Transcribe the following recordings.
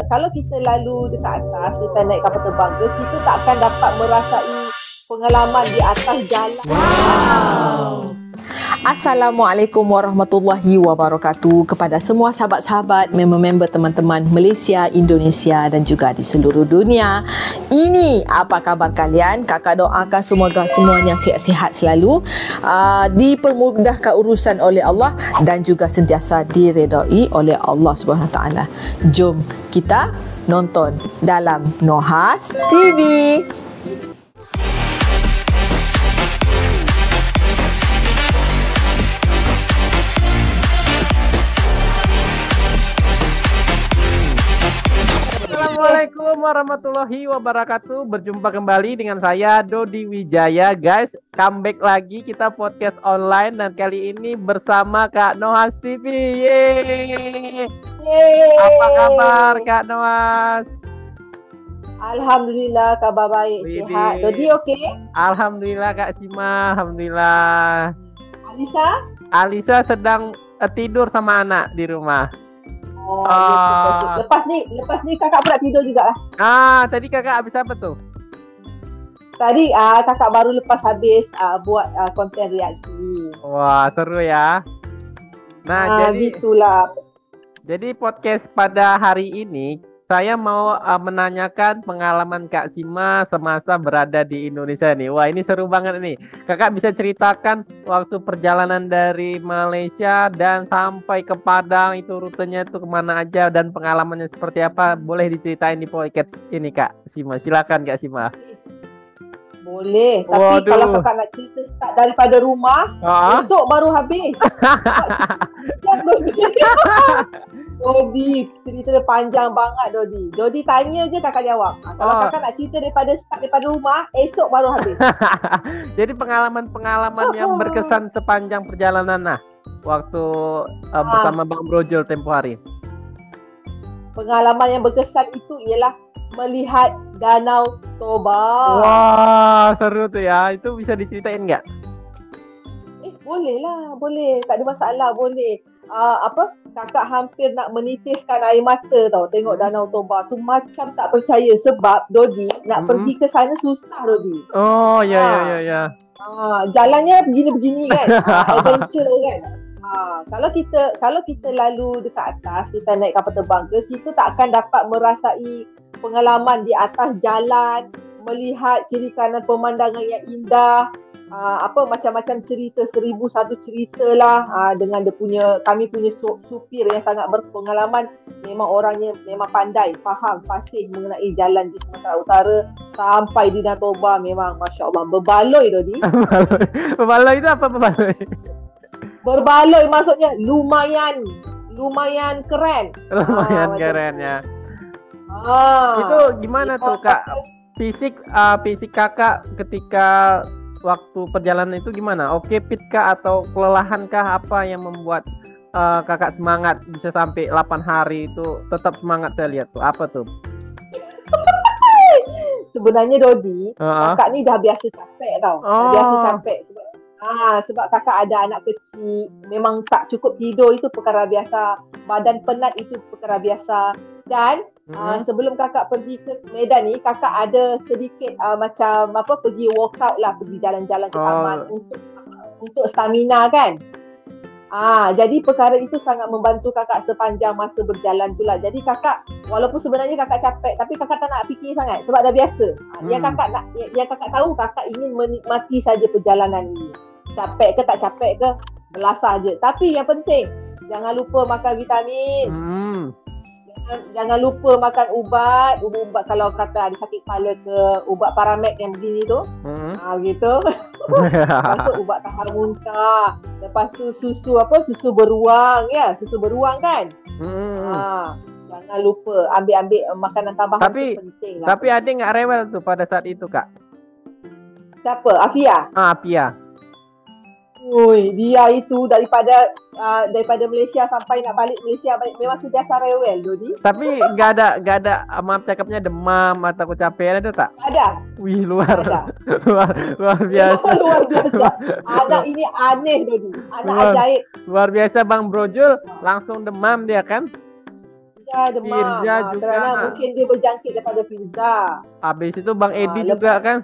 kalau kita lalu dekat atas, kita naik kapal terbang ke, kita tak akan dapat merasai pengalaman di atas jalan. Wow. Assalamualaikum warahmatullahi wabarakatuh kepada semua sahabat-sahabat, member-member teman-teman Malaysia, Indonesia dan juga di seluruh dunia. Ini apa kabar kalian? Kakak doakan semoga semuanya sihat-sihat selalu, dipermudahkan urusan oleh Allah dan juga sentiasa diredai oleh Allah Subhanahu Wa Taala. Jom kita nonton dalam Nohas TV. Assalamualaikum warahmatullahi wabarakatuh. Berjumpa kembali dengan saya Dodi Wijaya. Guys, comeback lagi kita podcast online dan kali ini bersama Kak Nohas TV. Yeay. Apa kabar Kak Nohas? Alhamdulillah, kabar baik, sihat. Dodi okey? Alhamdulillah Kak Sima, alhamdulillah. Alisa sedang tidur sama anak di rumah. Oh, gitu. Lepas ni kakak pula tidur juga lah. Tadi kakak habis apa tuh? Tadi kakak baru lepas habis buat konten reaksi. Wah, seru ya. Nah, gitulah. Jadi podcast pada hari ini saya mau menanyakan pengalaman Kak Sima semasa berada di Indonesia nih. Wah, ini seru banget nih. Kakak bisa ceritakan waktu perjalanan dari Malaysia dan sampai ke Padang, itu rutenya itu kemana aja dan pengalamannya seperti apa? Boleh diceritain di podcast ini Kak Sima. Silakan Kak Sima. Boleh, tapi kalau kakak nak cerita start daripada rumah, besok baru habis. Dodi, cerita dia panjang banget Dodi. Dodi tanya je kakak jawab. Kalau kakak nak cerita daripada rumah, esok baru habis. Jadi pengalaman-pengalaman yang berkesan sepanjang perjalanan waktu bersama Bang Brojol tempo hari. Pengalaman yang berkesan itu ialah melihat Danau Toba. Wah, seru tuh ya. Itu bisa diceritain nggak? Boleh lah, boleh. Tak ada masalah, boleh. Kakak hampir nak menitiskan air mata tau. Tengok Danau Toba tu macam tak percaya. Sebab Dodi nak pergi ke sana susah Dodi. Oh, ya. Jalannya begini-begini kan. Adventure kan. Kalau kita lalu dekat atas, kita naik kapal terbang ke, kita tak akan dapat merasai pengalaman di atas jalan, melihat kiri kanan pemandangan yang indah, macam-macam cerita, 1001 cerita lah, dengan kami punya supir yang sangat berpengalaman. Memang orangnya memang pandai, faham, fasih mengenai jalan di Sumatera Utara. Sampai di Danau Toba memang Masya Allah, berbaloi Dodi. Berbaloi itu apa berbaloi? Berbaloi maksudnya lumayan keren. Lumayan keren ya. Itu gimana tuh Kak? Fisik kakak ketika waktu perjalanan itu gimana? Oke fit kah atau kelelahan kah? Apa yang membuat kakak semangat bisa sampai 8 hari itu tetap semangat? Saya lihat tuh. Apa tuh? Sebenarnya Dodi, kakak ni dah biasa capek tau. Biasa capek sebab kakak ada anak kecil, memang tak cukup tidur itu perkara biasa, badan penat itu perkara biasa. Dan sebelum kakak pergi ke Medan ni, kakak ada sedikit pergi workout lah, pergi jalan-jalan ke taman untuk stamina kan. Jadi perkara itu sangat membantu kakak sepanjang masa berjalan tu lah. Jadi kakak, walaupun sebenarnya kakak capek, tapi kakak tak nak fikir sangat sebab dah biasa. Yang kakak tahu, kakak ingin menikmati saja perjalanan ini. Capek ke tak capek ke, melasah je. Tapi yang penting, jangan lupa makan vitamin. Jangan lupa makan ubat kalau kata ada sakit kepala ke, ubat Paramed yang begini tu. Gitu. Lepas tu ubat tahan muntah. Lepas tu susu beruang ya, susu beruang kan. Jangan lupa ambil makanan tambahan, tu penting lah. Tapi ada enggak rewel tuh pada saat itu Kak? Siapa? Afia? Afia. Dia itu daripada Malaysia sampai nak balik Malaysia memang sentiasa rewel Dodi. Tapi enggak ada maaf cakapnya demam atau kecapean ada tak? Ada. Wih, luar biasa. Luar biasa. Anak ini aneh Dodi. Anak ajaib. Luar biasa Bang Brojol, langsung demam dia kan? Firza demam. Firza juga. Kerana mungkin dia berjangkit daripada Firza. Habis itu Bang Edi juga kan.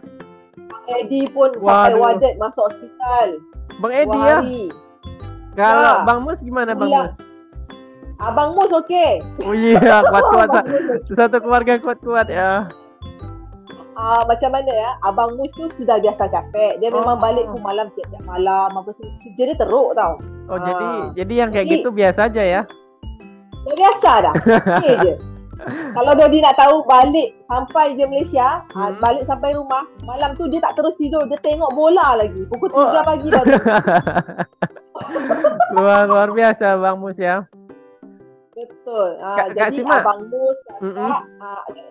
Bang Edi pun sampai wadet masuk hospital. Bang Edi ya. Kalau Bang Mus gimana Bang Mus? Abang Mus okey. Oh iya, kuat-kuat. Satu keluarga kuat-kuat ya. Macam mana ya? Abang Mus tu sudah biasa capek. Dia memang balik pun malam tiap-tiap malam. Apa kerja dia teruk tau. Oh jadi yang kayak gitu biasa aja ya? Dah biasa dah. Okay je. Kalau Dodi nak tahu, balik sampai je Malaysia, balik sampai rumah, malam tu dia tak terus tidur, dia tengok bola lagi. Pukul 3 pagi baru. Luar biasa Bang Mus ya. Betul. Kak Jadi Sima. Abang Mus, Kakak,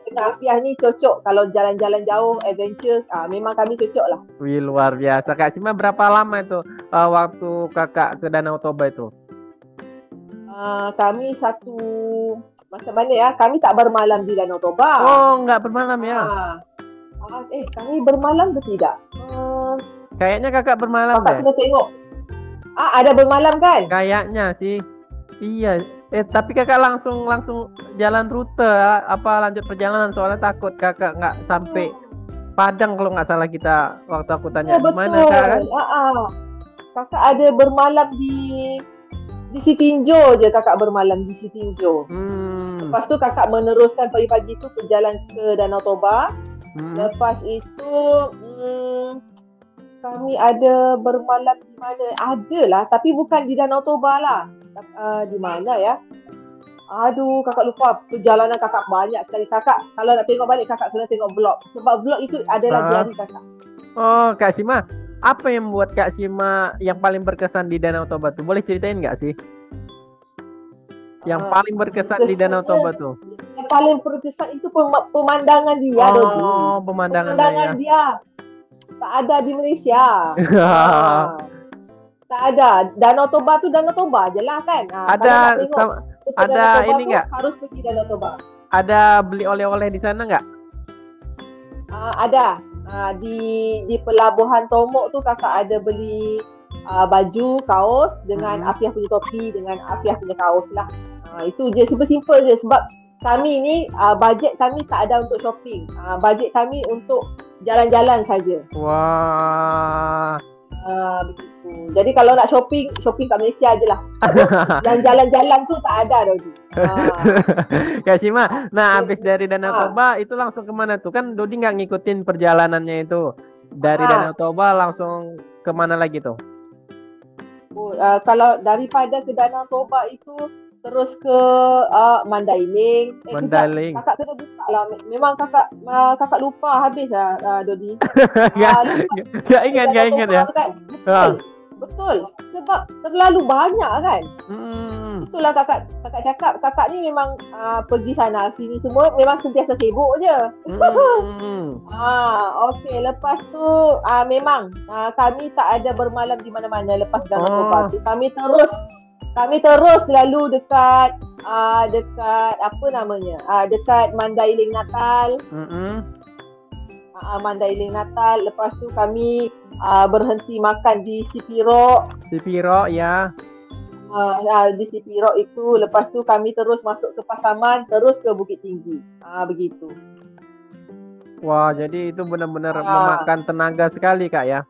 dengan Afiah ni cocok kalau jalan-jalan jauh, adventure, memang kami cocok lah. Wih, luar biasa. Kak Sima berapa lama itu waktu kakak ke Danau Toba itu? Kami macam mana ya? Kami tak bermalam di Danau Toba. Oh, enggak bermalam ya? Kami bermalam ke tidak? Kayaknya kakak bermalam kakak kena tengok. Ada bermalam kan? Kayaknya sih. Iya. Tapi kakak langsung jalan rute lanjut perjalanan, soalnya takut kakak nggak sampai Padang kalau nggak salah kita waktu aku tanya mana kak. Kakak ada bermalam di Sitinjo je, kakak bermalam di Sitinjo. Lepas tu kakak meneruskan pagi-pagi tu berjalan ke Danau Toba. Lepas itu kami ada bermalam di mana? Adalah, tapi bukan di Danau Toba lah. Di mana ya? Aduh, kakak lupa. Perjalanan kakak banyak sekali. Kakak kalau nak tengok balik, kakak kena tengok vlog. Sebab vlog itu adalah diari kakak. Oh, Kak Sima, apa yang membuat Kak Sima yang paling berkesan di Danau Toba tuh? Boleh ceritain nggak sih? Yang paling berkesan di Danau Toba tuh? Yang paling berkesan itu pemandangan dia. Pemandangan dia. Tak ada di Malaysia. Tak ada. Danau Toba tu Danau Toba je lah kan. Ada ini nggak? Harus pergi Danau Toba. Ada beli oleh-oleh di sana nggak? Ada. Di pelabuhan Tomok tu kakak ada beli baju, kaos dengan Afiah punya topi, dengan Afiah punya kaos lah. Itu je, simple je. Sebab kami ni bajet kami tak ada untuk shopping. Bajet kami untuk jalan-jalan saja. Wah. Begitu. Jadi kalau nak shopping kat Malaysia je lah. Dan jalan-jalan tu tak ada Dodi. Kak Sima, habis dari Danau Toba itu langsung kemana tuh? Kan Dodi nggak ngikutin perjalanannya itu. Dari Danau Toba langsung kemana lagi tuh? Kalau daripada ke Danau Toba itu terus ke Mandailing. Mandailing. Kakak kena buka lah. Memang kakak lupa habis lah Dodi. Gak ingat ya. Betul. Sebab terlalu banyak kan. Itulah kakak cakap. Kakak ni memang pergi sana sini semua memang sentiasa sibuk je. Okey. Lepas tu memang kami tak ada bermalam di mana-mana lepas Danau Toba tu. Kami terus lalu dekat apa namanya? Dekat Mandailing Natal. Mandailing Natal. Lepas tu kami berhenti makan di Sipirok. Sipirok ya. Di Sipirok itu. Lepas tu kami terus masuk ke Pasaman, terus ke Bukit Tinggi. Begitu. Wah, jadi itu benar-benar memakan tenaga sekali Kak ya.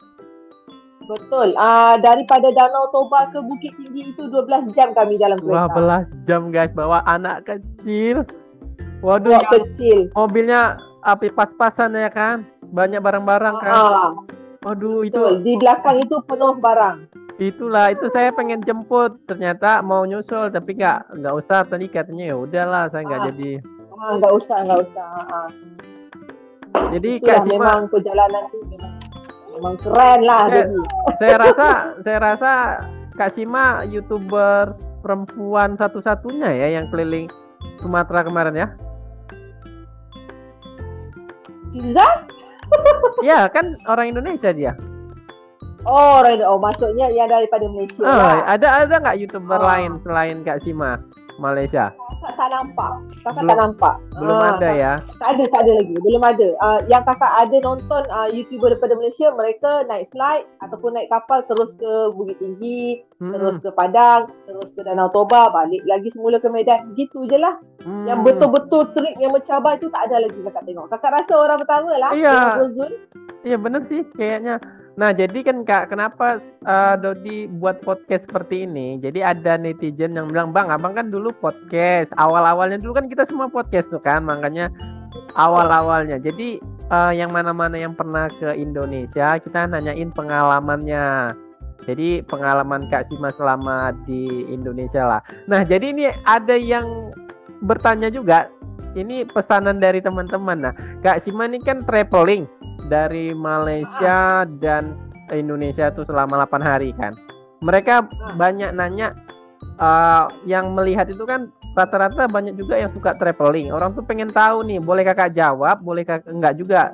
Betul. Daripada Danau Toba ke Bukit Tinggi itu 12 jam kami dalam kereta. 12 jam guys, bawa anak kecil. Waduh, kecil. Mobilnya api pas-pasan ya kan? Banyak barang-barang kan? Waduh, betul. Di belakang itu penuh barang. Itulah, itu saya pengen jemput. Ternyata mau nyusul tapi nggak usah tadi katanya. Ya udahlah, saya nggak jadi. Nggak usah. Jadi Kak Sima, memang perjalanan itu memang keren lah. Saya rasa Kak Sima YouTuber perempuan satu-satunya ya yang keliling Sumatera kemarin ya. Firza? Ya kan orang Indonesia dia. Maksudnya yang daripada Malaysia. Ada nggak YouTuber lain selain Kak Sima Malaysia? tak nampak. Kakak tak nampak. Belum ada ya? Tak ada lagi. Belum ada. Yang kakak ada nonton YouTuber daripada Malaysia, mereka naik flight ataupun naik kapal terus ke Bukit Tinggi, terus ke Padang, terus ke Danau Toba, balik lagi semula ke Medan. Gitu je lah. Yang betul-betul trip yang mencabar itu tak ada lagi kakak tengok. Kakak rasa orang pertama lah. Iya benar sih kayaknya. Nah jadi kan Kak, kenapa Dodi buat podcast seperti ini? Jadi ada netizen yang bilang, Bang, abang kan dulu podcast. Awal-awalnya dulu kan kita semua podcast tuh kan, makanya awal-awalnya. Jadi yang mana-mana yang pernah ke Indonesia, kita nanyain pengalamannya. Jadi pengalaman Kak Sima selama di Indonesia lah. Nah jadi ini ada yang bertanya juga. Ini pesanan dari teman-teman. Nah, Kak Sima ini kan traveling dari Malaysia dan Indonesia tuh selama 8 hari kan. Mereka banyak nanya, yang melihat itu kan rata-rata banyak juga yang suka traveling. Orang tuh pengen tahu nih, boleh kakak jawab, boleh kakak enggak juga.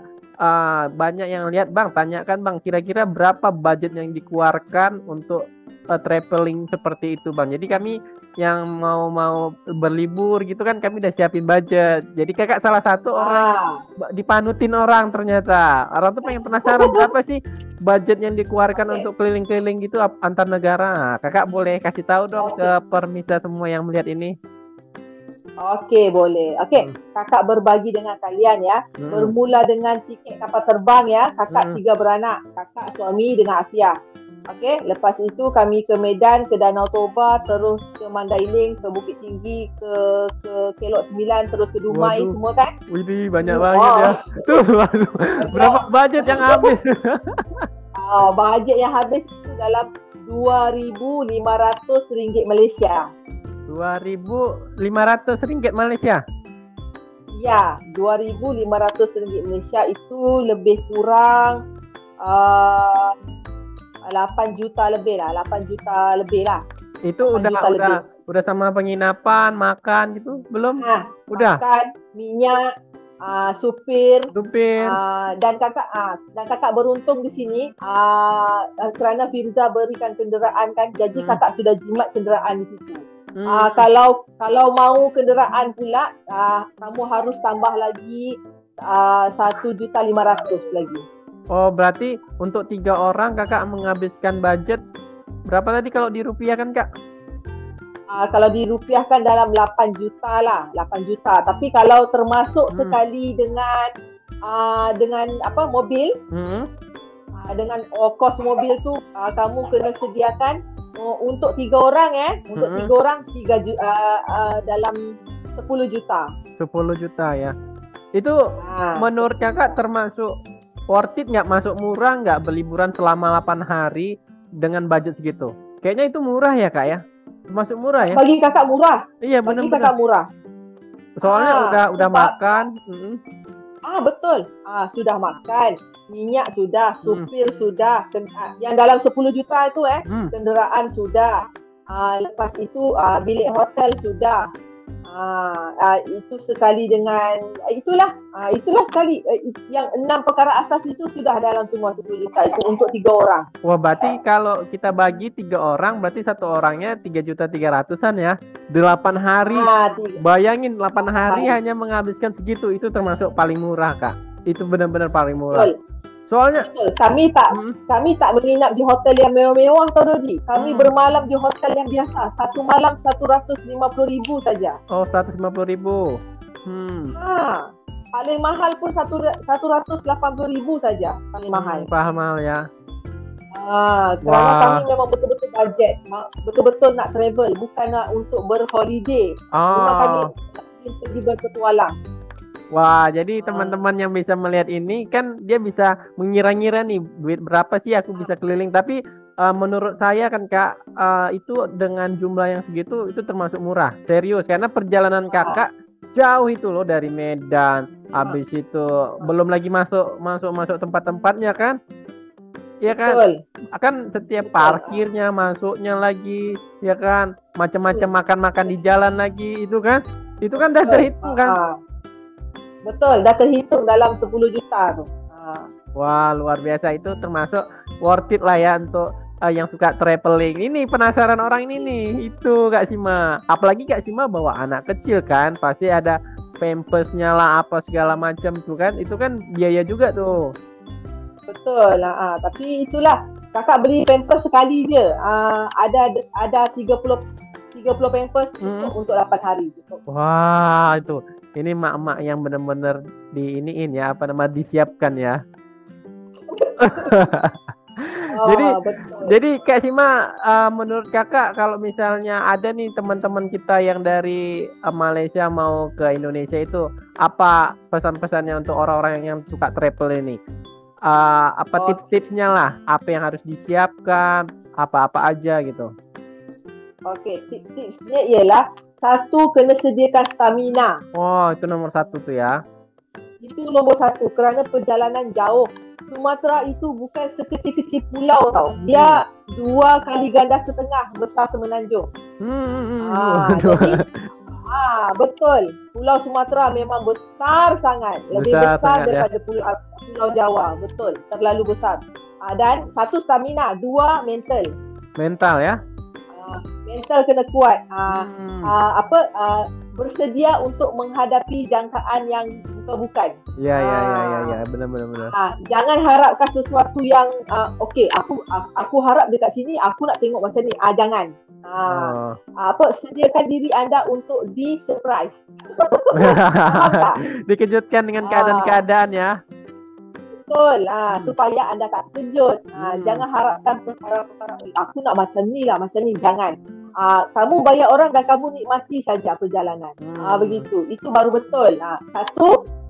Banyak yang lihat, Bang, tanyakan Bang, kira-kira berapa budget yang dikeluarkan untuk traveling seperti itu, Bang. Jadi kami yang mau berlibur gitu kan, kami udah siapin budget. Jadi kakak salah satu orang dipanutin orang, ternyata orang tuh pengen penasaran berapa sih budget yang dikeluarkan untuk keliling-keliling gitu antar negara. Kakak boleh kasih tahu dong ke permisa semua yang melihat ini. Okey, boleh. Okey, kakak berbagi dengan kalian ya. Bermula dengan tiket kapal terbang ya. Kakak 3 beranak, kakak, suami dengan Asia. Okey, lepas itu kami ke Medan, ke Danau Toba, terus ke Mandailing, ke Bukit Tinggi, ke Kelok 9, terus ke Dumai. Semua kan? Wih, banyak banget ya. Tuh, berapa budget yang habis? Budget yang habis itu dalam RM2,500 Malaysia. RM2,500 Malaysia? Ya, RM2,500 Malaysia itu lebih kurang 8 juta lebih lah. Itu udah sama penginapan, makan gitu belum? Udah. Makan, minyak, supir. Dan kakak beruntung di sini kerana Firza berikan kenderaan kan, jadi kakak sudah jimat kenderaan di situ. Kalau mau kenderaan pula, kamu harus tambah lagi RM1,500,000 lagi. Oh, berarti untuk 3 orang kakak menghabiskan budget berapa tadi kalau dirupiahkan, Kak? Kalau dirupiahkan dalam 8 juta lah, 8 juta. Tapi kalau termasuk sekali dengan mobil, dengan kos mobil tu kamu kena sediakan untuk 3 orang untuk 3 orang dalam 10 juta. 10 juta ya. Itu menurut kakak termasuk worth it nggak, masuk murah nggak berliburan selama 8 hari dengan budget segitu? Kayaknya itu murah ya, Kak ya? Masuk murah ya? Bagi kakak murah. Iya, benar. Bagi kakak murah. Soalnya udah makan. Betul. Sudah makan, minyak sudah, supir sudah, yang dalam 10 juta itu kenderaan sudah. Lepas itu bilik hotel sudah. Itu sekali dengan itulah sekali yang 6 perkara asas itu sudah dalam semua 10 juta itu untuk 3 orang. Wah, berarti kalau kita bagi 3 orang berarti satu orangnya 3.300.000-an ya. 8 hari. Bayangin 8 hari hanya menghabiskan segitu, itu termasuk paling murah, Kak. Itu benar-benar paling murah. Betul. Soalnya kami tak menginap di hotel yang mewah-mewah tau, Dodi. Kami bermalam di hotel yang biasa. Satu malam 150,000 saja. Oh, 150,000. Paling mahal pun 180,000 saja. Paling mahal. Mahal ya. Kerana kami memang betul-betul budget. Betul-betul nak travel, bukan nak untuk berholiday. Memang kami ingin pergi berpetualang. Wah, jadi teman-teman yang bisa melihat ini kan dia bisa mengira-ngira nih duit berapa sih aku bisa keliling. Tapi menurut saya kan, Kak, itu dengan jumlah yang segitu itu termasuk murah. Serius, karena perjalanan kakak jauh itu loh dari Medan. Habis itu belum lagi masuk tempat-tempatnya kan. Iya kan? Betul. Akan setiap parkirnya, masuknya lagi, ya kan? Macam-macam makan-makan di jalan lagi itu kan. Itu kan udah terhitung kan? Betul, dah terhitung dalam 10 juta tu. Wah, luar biasa, itu termasuk worth it lah ya untuk yang suka traveling. Ini penasaran orang ini nih. Itu Kak Sima. Apalagi Kak Sima bawa anak kecil kan, pasti ada pampersnya lah apa segala macam tuh kan. Itu kan biaya juga tuh. Betul lah. Tapi itulah kakak beli pampers sekali je. Ada 30 pampers untuk 8 hari cukup. Wah, itu. Ini mak-mak yang benar-benar disiapkan ya. Jadi Kak Sima, menurut kakak kalau misalnya ada nih teman-teman kita yang dari Malaysia mau ke Indonesia, itu apa pesan-pesannya untuk orang-orang yang suka travel ini? Apa tips-tipsnya lah? Apa yang harus disiapkan? Apa-apa aja gitu? Oke, tips-tipsnya ialah satu, kena sediakan stamina. Oh, itu nomor 1 tuh ya. Itu nomor 1 kerana perjalanan jauh. Sumatera itu bukan sekecil-kecil pulau tau. Dia 2 kali ganda setengah besar Semenanjung. Jadi betul. Pulau Sumatera memang besar sangat. Lebih besar daripada pulau Jawa. Betul. Terlalu besar. Dan 1 stamina, 2 mental. Mental ya? Mental kena kuat. Bersedia untuk menghadapi jangkaan yang bukan. Ya, benar. Jangan harapkan sesuatu yang aku harap dekat sini aku nak tengok macam ni. Jangan. Sediakan diri anda untuk di-surprise. Dikejutkan dengan keadaan-keadaan ya. Betul. Supaya anda tak terkejut. Jangan harapkan perkara-perkara aku nak macam ni lah, macam ni. Jangan. Kamu bayar orang dan kamu nikmati saja perjalanan. Begitu. Itu baru betul. 1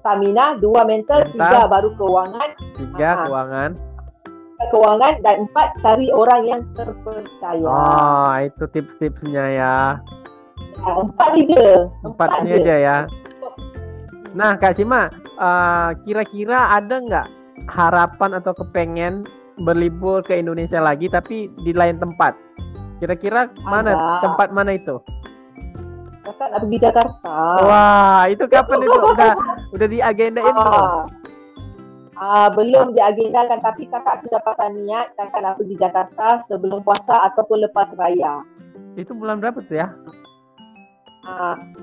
stamina, 2 mental, 3 baru kewangan. 3 kewangan. Kewangan dan 4 cari orang yang terpercaya. Itu tips-tipsnya ya. 4 je. 4 aja ya. Nah, Kak Sima, kira-kira ada nggak harapan atau kepengen berlibur ke Indonesia lagi tapi di lain tempat? Kira-kira tempat mana itu? Kakak nak pergi Jakarta. Wah, itu kapan itu? Udah diagendain belum? Belum diagendakan, tapi kakak sudah pasang niat kakak nak pergi Jakarta sebelum puasa ataupun lepas raya. Itu bulan berapa tuh ya?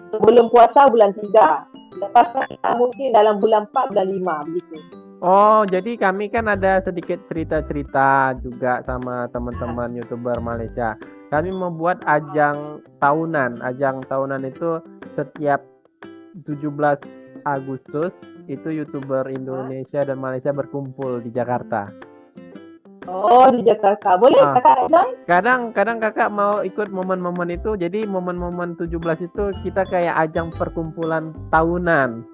Sebelum puasa bulan 3. Lepas raya mungkin dalam bulan 4, bulan 5 begitu. Oh, jadi kami kan ada sedikit cerita-cerita juga sama teman-teman YouTuber Malaysia. Kami membuat ajang tahunan. Ajang tahunan itu setiap 17 Agustus itu YouTuber Indonesia dan Malaysia berkumpul di Jakarta. Oh, di Jakarta. Boleh kakak join? Kadang kakak mau ikut momen-momen itu. Jadi momen-momen 17 itu kita kayak ajang perkumpulan tahunan.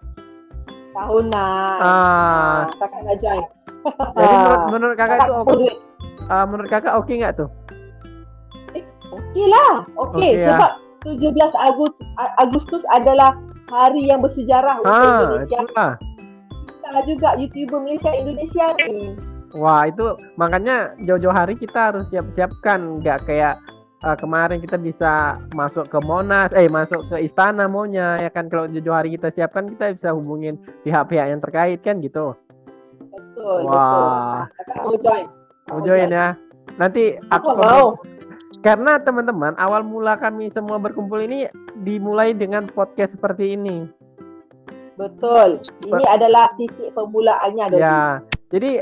Kakak nak join. Jadi menurut kakak itu oke? Menurut kakak oke nggak tuh? Okey lah. Okey, sebab 17 Agustus adalah hari yang bersejarah untuk Indonesia. Itulah. Kita juga YouTuber Malaysia Indonesia ni. Wah, itu makanya jauh-jauh hari kita harus siap-siapkan, nggak kayak kemarin kita bisa masuk ke Monas, masuk ke istana maunya ya kan. Kalau jauh-jauh hari kita siapkan, kita bisa hubungin pihak-pihak yang terkait kan gitu. Betul. Kakak mau join. Mau join ya. Nanti aku mau. Karena teman-teman, awal mula kami semua berkumpul ini dimulai dengan podcast seperti ini. Betul. Ini adalah titik permulaannya, Dodi. Ya. Jadi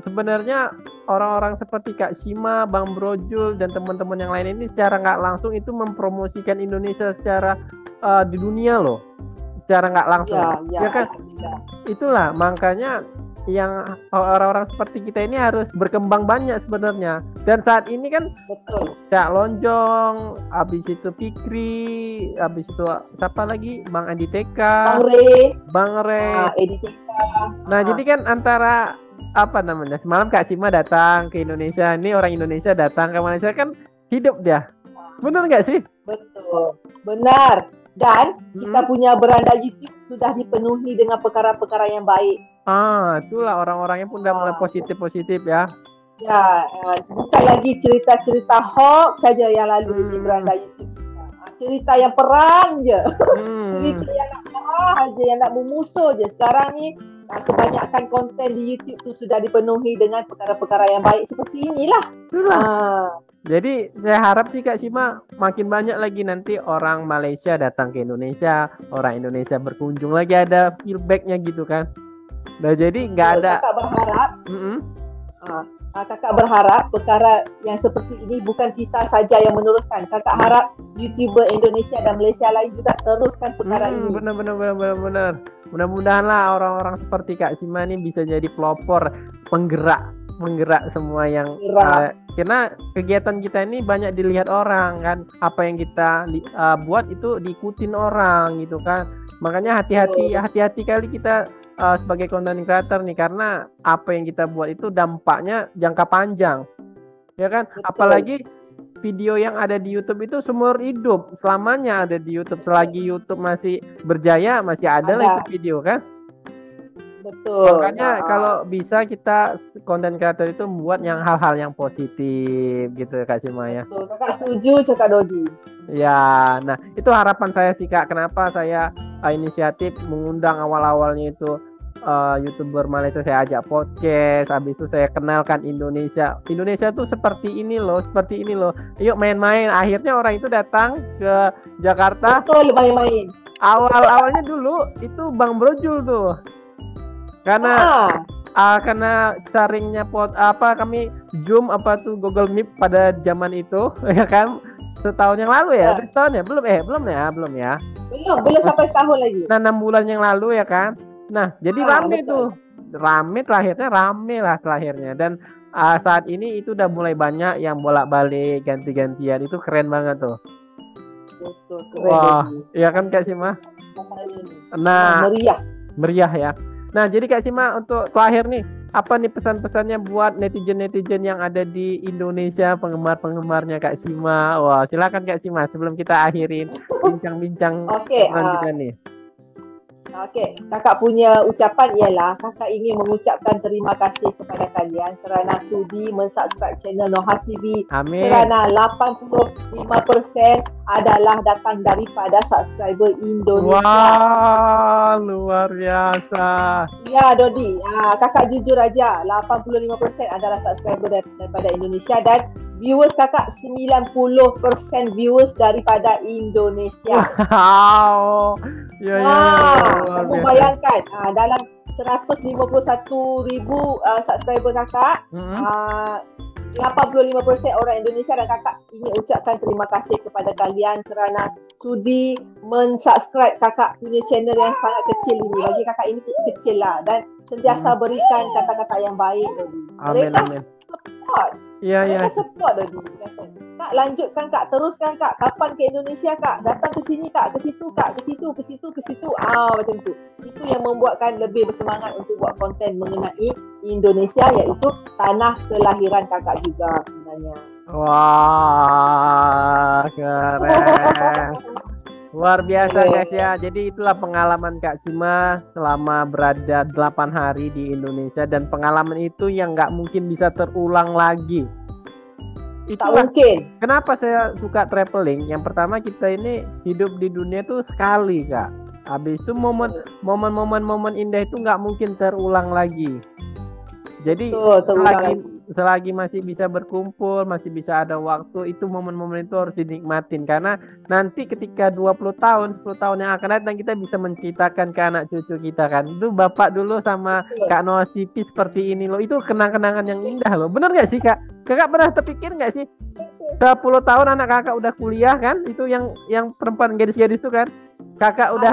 sebenarnya orang-orang seperti Kak Sima, Bang Brojul dan teman-teman yang lain ini secara nggak langsung itu mempromosikan Indonesia secara di dunia loh, secara nggak langsung. Ya kan? Itulah makanya yang orang-orang seperti kita ini harus berkembang banyak sebenarnya. Dan saat ini kan Cak Lonjong, habis itu Fikri, habis itu siapa lagi? Bang Andi TK, Bang Re, Edi TK. Nah, jadi kan antara apa namanya? Semalam Kak Sima datang ke Indonesia, ini orang Indonesia datang ke Malaysia, kan hidup dia. Benar nggak sih? Betul. Benar. Dan kita punya beranda YouTube sudah dipenuhi dengan perkara-perkara yang baik. Itulah orang-orangnya pun udah mulai positif-positif ya. Ya, bukan lagi cerita-cerita hoax saja yang lalu di beranda YouTube. Cerita yang perang je. Cerita yang nak marah aja, yang nak memusuh je. Sekarang ni kebanyakan konten di YouTube tu sudah dipenuhi dengan perkara-perkara yang baik seperti inilah. Jadi saya harap sih Kak Sima makin banyak lagi nanti orang Malaysia datang ke Indonesia, orang Indonesia berkunjung lagi, ada feedbacknya gitu kan. Nah jadi nggak ada. Kakak berharap, kakak berharap perkara yang seperti ini bukan kita saja yang meneruskan. Kakak harap YouTuber Indonesia dan Malaysia lain juga teruskan perkara ini. Benar. Mudah-mudahan lah orang-orang seperti Kak Sima ini bisa jadi pelopor, penggerak semua yang karena kegiatan kita ini banyak dilihat orang kan, apa yang kita buat itu diikutin orang gitu kan. Makanya hati-hati kali kita sebagai content creator nih, karena apa yang kita buat itu dampaknya jangka panjang ya kan. Betul. Apalagi video yang ada di YouTube itu seumur hidup, selamanya ada di YouTube. Selagi YouTube masih berjaya masih ada lah itu video kan. Betul. Makanya kalau bisa kita konten kreator itu membuat yang hal-hal yang positif gitu Kak Sima ya. Betul. Kakak setuju Kak Dodi. Ya, nah itu harapan saya sih Kak. Kenapa saya inisiatif mengundang awal-awalnya itu YouTuber Malaysia, saya ajak podcast, habis itu saya kenalkan Indonesia. Indonesia tuh seperti ini loh. Yuk main-main. Akhirnya orang itu datang ke Jakarta. Betul, main-main. Awal-awalnya dulu itu Bang Brojul tuh. Karena sharingnya kami Zoom Google Meet pada zaman itu ya kan, setahun yang lalu ya, setahun ya belum ya belum sampai setahun lagi. Nah 6 bulan yang lalu ya kan. Nah jadi rame terakhirnya dan saat ini itu udah mulai banyak yang bolak-balik ganti-gantian, itu keren banget tuh. Betul, keren. Wah iya kan Kak Sima. Nah meriah ya. Nah, jadi Kak Sima untuk terakhir nih, apa nih pesan-pesannya buat netizen-netizen yang ada di Indonesia, penggemar-penggemarnya Kak Sima? Wah, silakan Kak Sima sebelum kita akhirin bincang-bincang kita nih. Oke, kakak punya ucapan ialah kakak ingin mengucapkan terima kasih kepada kalian kerana sudi mensubscribe channel Nohas TV. Amin. Kerana 85% adalah datang daripada subscriber Indonesia. Wah, luar biasa. Ya Dodi, kakak jujur aja, 85% adalah subscriber daripada Indonesia dan viewers kakak 90% viewers daripada Indonesia. Wow. Kamu bayangkan dalam 151,000 subscriber kakak, 85% orang Indonesia, dan kakak ingin ucapkan terima kasih kepada kalian kerana sudi mensubscribe kakak punya channel yang sangat kecil ini. Bagi kakak ini kecil lah, dan sentiasa berikan kata-kata yang baik. Amin. Support. Iya. Support Dodi. Kak, lanjutkan Kak, teruskan Kak. Kapan ke Indonesia Kak? Datang ke sini Kak, ke situ Kak, ke situ. Macam tu. Itu yang membuatkan lebih bersemangat untuk buat konten mengenai Indonesia, iaitu tanah kelahiran kakak juga sebenarnya. Wah, keren. Luar biasa guys ya. Jadi itulah pengalaman Kak Sima selama berada 8 hari di Indonesia, dan pengalaman itu yang nggak mungkin bisa terulang lagi. Itulah, tak mungkin. Kenapa saya suka traveling? Yang pertama, kita ini hidup di dunia tuh sekali Kak. Habis itu momen-momen indah itu nggak mungkin terulang lagi. Jadi selagi masih bisa berkumpul, masih bisa ada waktu, itu momen-momen itu harus dinikmatin. Karena nanti ketika 20 tahun, 10 tahun yang akan datang, kita bisa menceritakan ke anak cucu kita kan. Itu Bapak dulu sama Kak Nohas TV seperti ini loh. Itu kenang-kenangan yang indah loh. Bener gak sih Kak? Kakak pernah terpikir gak sih 10 tahun anak kakak udah kuliah kan? Itu yang perempuan gadis-gadis itu kan. Kakak udah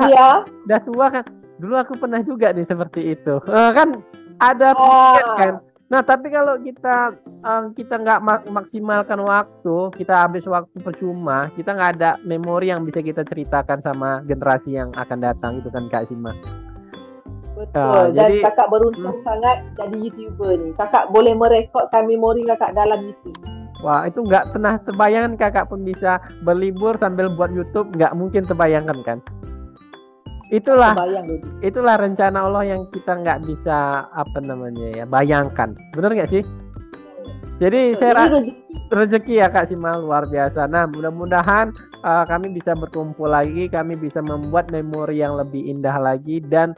tua kan. Dulu aku pernah juga nih seperti itu. Kan ada pikir kan. Nah, tapi kalau kita nggak maksimalkan waktu, kita habis waktu percuma, kita nggak ada memori yang bisa kita ceritakan sama generasi yang akan datang, itu kan Kak Sima. Betul. Dan jadi, kakak beruntung sangat jadi YouTuber nih. Kakak boleh merekodkan memori kakak dalam YouTube. Wah, itu nggak pernah terbayangkan kakak pun bisa berlibur sambil buat YouTube, nggak mungkin terbayangkan kan? Itulah rencana Allah yang kita nggak bisa bayangkan. Bener nggak sih? Jadi saya rezeki ya Kak Sima, luar biasa. Nah, mudah-mudahan kami bisa berkumpul lagi, kami bisa membuat memori yang lebih indah lagi, dan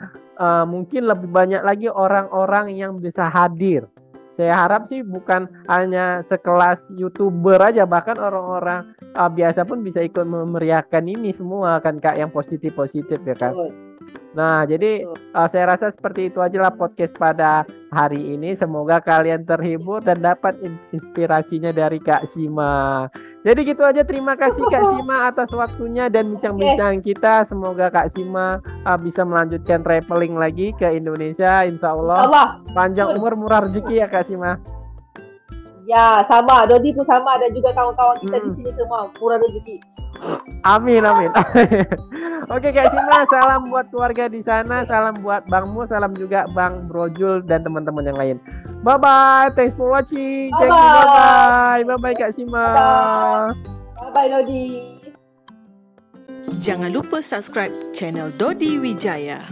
mungkin lebih banyak lagi orang-orang yang bisa hadir. Saya harap sih bukan hanya sekelas YouTuber aja, bahkan orang-orang biasa pun bisa ikut memeriahkan ini semua kan Kak, yang positif-positif ya kan. Nah, jadi saya rasa seperti itu aja lah podcast pada hari ini. Semoga kalian terhibur dan dapat inspirasinya dari Kak Sima. Jadi gitu aja, terima kasih Kak Sima atas waktunya dan bincang-bincang kita. Semoga Kak Sima bisa melanjutkan traveling lagi ke Indonesia, insya Allah. Panjang umur, murah rezeki ya Kak Sima. Ya, sama. Dodi pun sama, dan juga kawan-kawan kita di sini semua murah rezeki. Amin. Oke Kak Sima, salam buat keluarga di sana, salam buat Bang Mu, salam juga Bang Brojul dan teman-teman yang lain. Bye bye, thanks for watching. Thank you, bye bye Kak Sima. Bye bye Dodi. Jangan lupa subscribe channel Dodi Wijaya.